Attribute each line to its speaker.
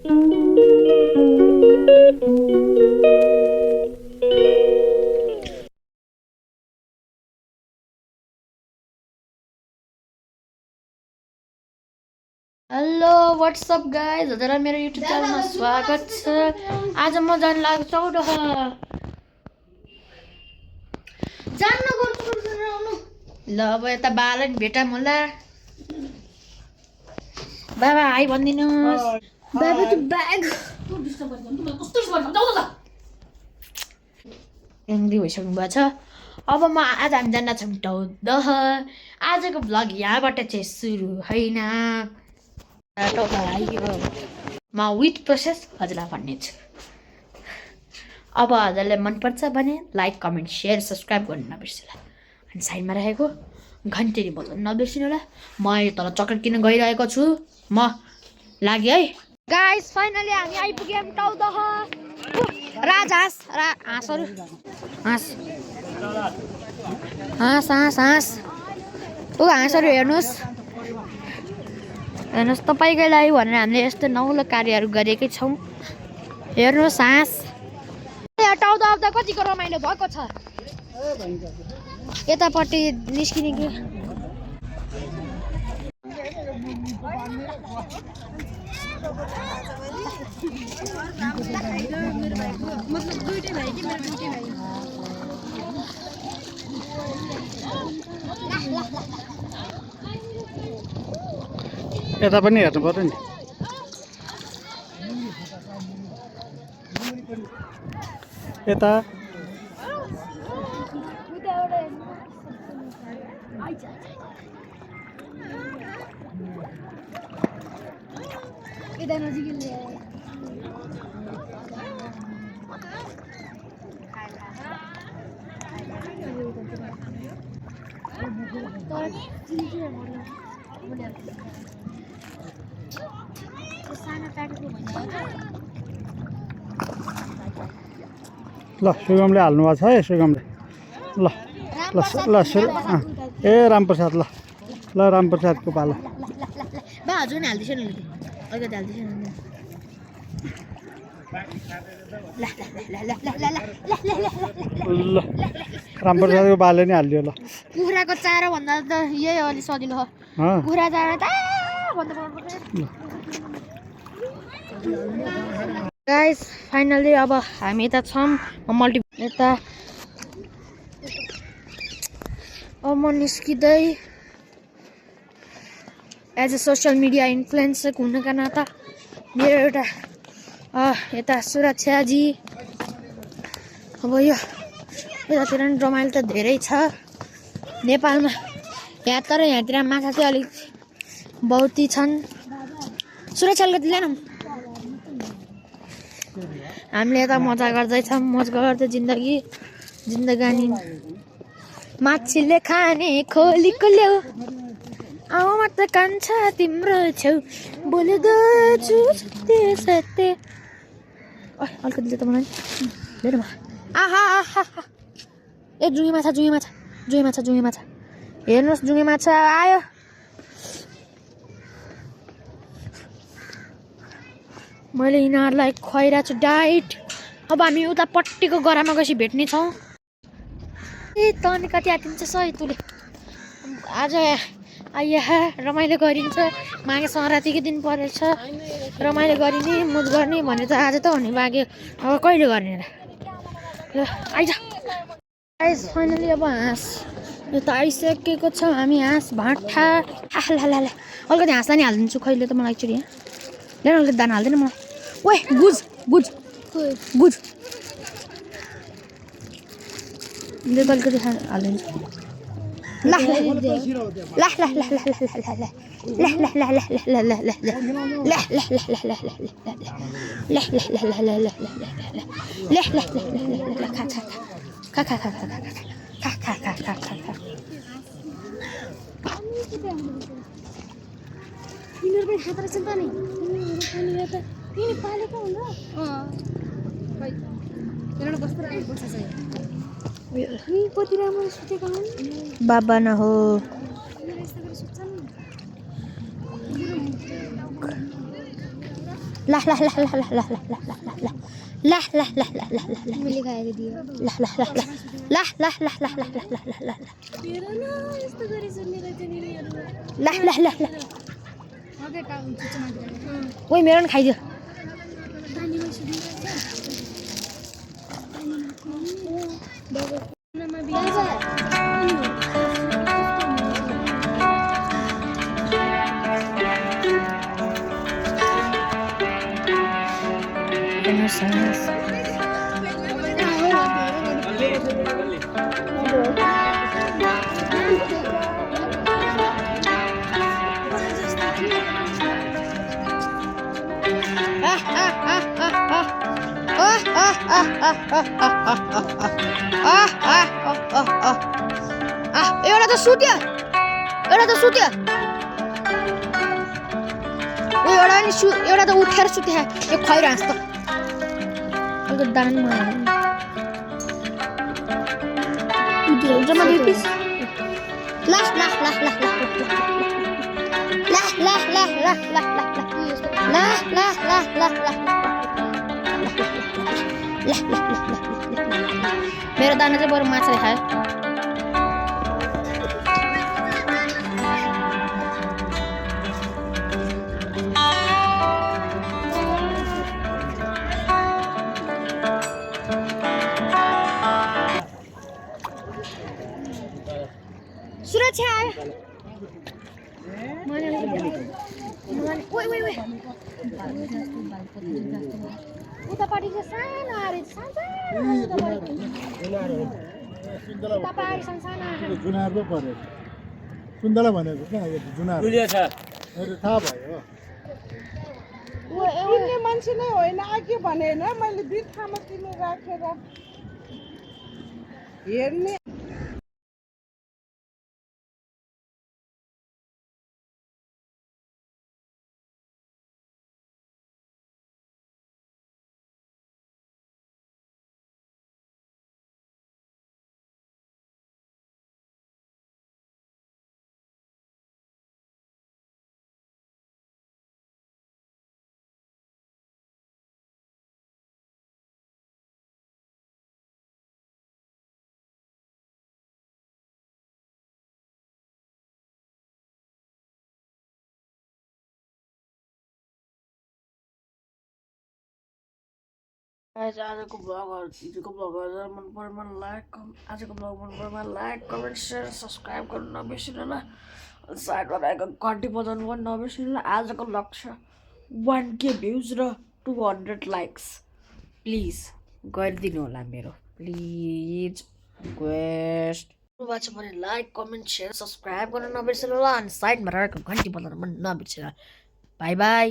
Speaker 1: Hello what's up guys, हजुरलाई मेरो YouTube च्यानलमा स्वागत छ। आज म जान लाग्छु चौडह। ल अब यता बालाई भेटाम होला। बाबा हाई भनिदिनुहोस्। बाबा त ब्याग एङ्ग्री भइसक्नु भएको छ। अब आज हामी जान्न छौँ टौदह। आजको भ्लग यहाँबाट चाहिँ सुरु होइन। म विथ प्रोसेस हजुरलाई भन्नेछु। अब हजुरलाई मनपर्छ भने लाइक कमेन्ट सेयर सब्सक्राइब गर्नु नबिर्सिनु होला। अनि साइडमा रहेको घन्टेरी बजाउनु नबिर्सिनु होला। म अहिले तल चक्लेट किन्न गइरहेको छु। म लाग्यो है गाइस, फाइनली हामी आइपुग्यौँ टौदह। राजहाँस हाँसहरू हाँस हाँस हाँस हाँस ऊ हाँसहरू हेर्नुहोस् हेर्नुहोस्। तपाईँकै लागि भनेर हामीले यस्तो नौलो कार्यहरू गरेकै छौँ। हेर्नुहोस् हाँस। टौदह आउँदा कतिको रमाइलो भएको छ। यतापट्टि निस्किने कि
Speaker 2: यता पनि हेर्नु पर्यो नि। यता ल सुगमले हाल्नु भएको छ है। सुगमले ल ल ल ए रामप्रसाद ल ल रामप्रसादको पालो।
Speaker 1: बा हजुर नि हाल्दैछ नि अलिकति हाल्दैछ नि।
Speaker 2: ल रामप्रसादको पालो नि हालिदियो ल।
Speaker 1: कुखुराको चारो भन्दा त यही हो अलिक सजिलो हो। कुखुरा चारो त भन्दा गाइस फाइनली अब हामी यता छौँ। मल्टी यता अब म निस्किँदै as a social media influencer हुनुका नाता मेरो एउटा यता सुरक्षाजी। अब यो यतातिर नि रमाइलो त धेरै छ नेपालमा। यहाँतिर माछा चाहिँ अलिक बहुतै छन्। सुरक्षाले कति ल्याउँ हामीले यता मजा गर्दैछौँ। मज गर्दै जिन्दगानी माछीले खाने खोलीको ल्याऊ आउमा त कान्छ तिम्रो छेउ बोल्दैछु सत्य सत्य। अलिकति त मलाई हेर आहा आहा ए जुङ्गे माछा हेर्नुहोस्। जुङ्गे माछा आयो। मैले यिनीहरूलाई खुवाइरहेको छु डाइट। अब हामी उतापट्टिको गरामा गएपछि भेट्ने छौँ। ए तनी कति आँटिन्छ सही तुले। आज यहाँ रमाइलो गरिन्छ। माघे सङ्क्रान्तिको दिन परेछ। रमाइलो गरिने मोज गर्ने भने त आज त हुने बाँकी अब कहिले गर्ने र। ल आइज गाइस फाइनली अब हाँस यो त आइसकेको छ। हामी हाँस भाँटा अलिकति हाँसलाई नि हालिदिन्छु। खैले त मलाई एकचोटि यहाँ लिएर अलिकति दाना हाल्दैन मलाई। ओए गुज अलिकति हालिदिन्छु। बाबा न हो ला ला ला ला ला ला ला ला ला ला ला ला
Speaker 3: मैले खाएको दियो
Speaker 1: ला ला ला ला ला ला ला ला ला ला ला ला ला
Speaker 3: हेर न यस्तो गरेछ मेरो चाहिँ
Speaker 1: ला ला ला ला
Speaker 3: अझै का हुन्छ चाहिँ
Speaker 1: ओइ मेरो नि खाइदियो
Speaker 3: पानीमा सुदिन्छ पानीमा बिहाज
Speaker 1: एउटा त सुत्यो ऊ एउटा नि एउटा त उठेर सुत्यो यो खैरास त एउटा दाना नि मलाई जम्मा 2 पिस ला ला ला ला ला ला ला ला ला ला ला ला ला ला मेरो दाना चाहिँ बरु माछा खायो सुरक्षा आयो उतापट्टि चाहिँ सानो आएर
Speaker 2: जुनार पो पर्यो सुन्दला भनेको क्या यो जुनार थाहा भयो
Speaker 4: किन्ने मान्छे नै होइन के भने होइन मैले 2 ठाउँमा किनेर राखेर हेर्ने
Speaker 5: आजको ब्लगहरू हिजोको ब्लगहरू मन पऱ्यो आजको ब्लग मन पऱ्यो लाइक कमेन्ट सेयर सब्सक्राइब गर्नु नबिर्सिनु होला साइडमा रहेको घन्टी बजाउनु पनि नबिर्सिनु होला आजको लक्ष्य 1K भ्युज र 200 लाइक्स प्लिज गरिदिनु होला मेरो प्लिज रिक्वेस्ट छ भने लाइक कमेन्ट सेयर सब्सक्राइब गर्नु नबिर्सिनु होला अनि साइडमा रहेको घन्टी बजाउनु पनि नबिर्सिनु होला बाई बाई